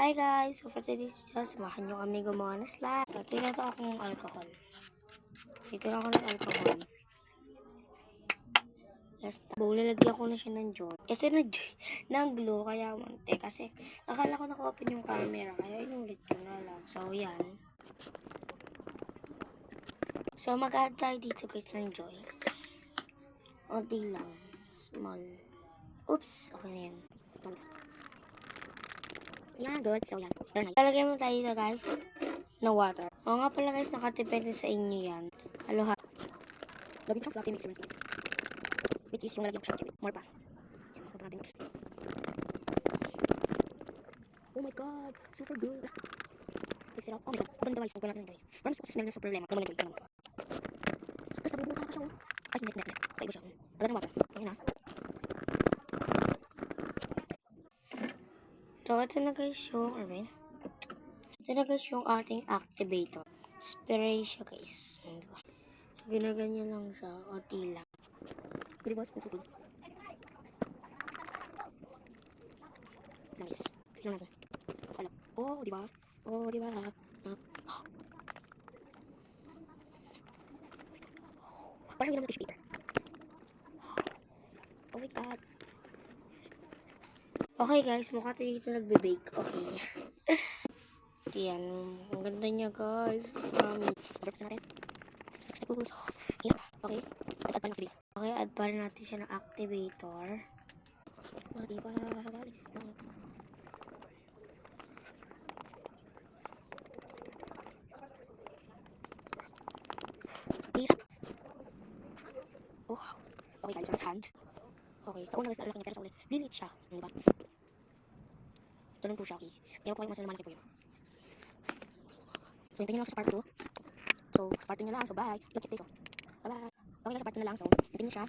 Hi guys! So for today's video, samahan nyo kami gumawa ng slime. Ito na ito akong alcohol. Dito na ako ng alcohol. Last bowl, lalagyan ko na siya ng joy. Kasi ng glue, kaya munti. Kasi akala ko naka-open yung camera, kaya inulit ko na lang. So yan. So mag-add tayo dito guys ng joy. Unti lang. Small. Oops! Okay na yan. Yan, good. So, yan. Lalagay mo tayo dito, guys, na water. Oo nga pala, guys, nakadepende sa inyo yan. Aloha. Lagyan siyang fluffy mixer. Which is yung lalagyan ko siya. More pa. Yan, mga natin. Oops. Oh my god. Super good. Fix it up. Oh my god. Maganda, guys. Maganda natin, Joy. Parang sa smell niya super lemon. Naman, Joy. Ganun. Tapos, nabubuka na siya, oh. Ay, net. Kaiba siya. Lagyan ng water. Okay na. So, ito na guys yung, ito na guys yung ating activator. Spray siya guys. So, ginaganyan lang siya. Unti lang. Pwede ba? Sponsor good. Nice. Tignan natin. Wala. Oh, diba? Oh, diba? Parang hindi naman tissue paper. Oh my god. Okay guys, mukha tayo dito nagbe-bake. Okay. Yan. Ang ganda niya guys. Purpose natin. Yan. Okay. Add pa natin. Okay, add pa natin siya ng activator. Diba? Oh. Okay guys, sa hand. Okay, sa una guys, nalaki niya pero sa uli. Delete siya. Diba? Ganun po siya, okay. Kaya ko kayo masaya naman natin po yun. So, hintayin nyo lang sa part 2. So, sa part 2 nyo lang. So, bye. Look at this, oh. Bye-bye. Okay guys, sa part 2 na lang. So, hintayin nyo siya.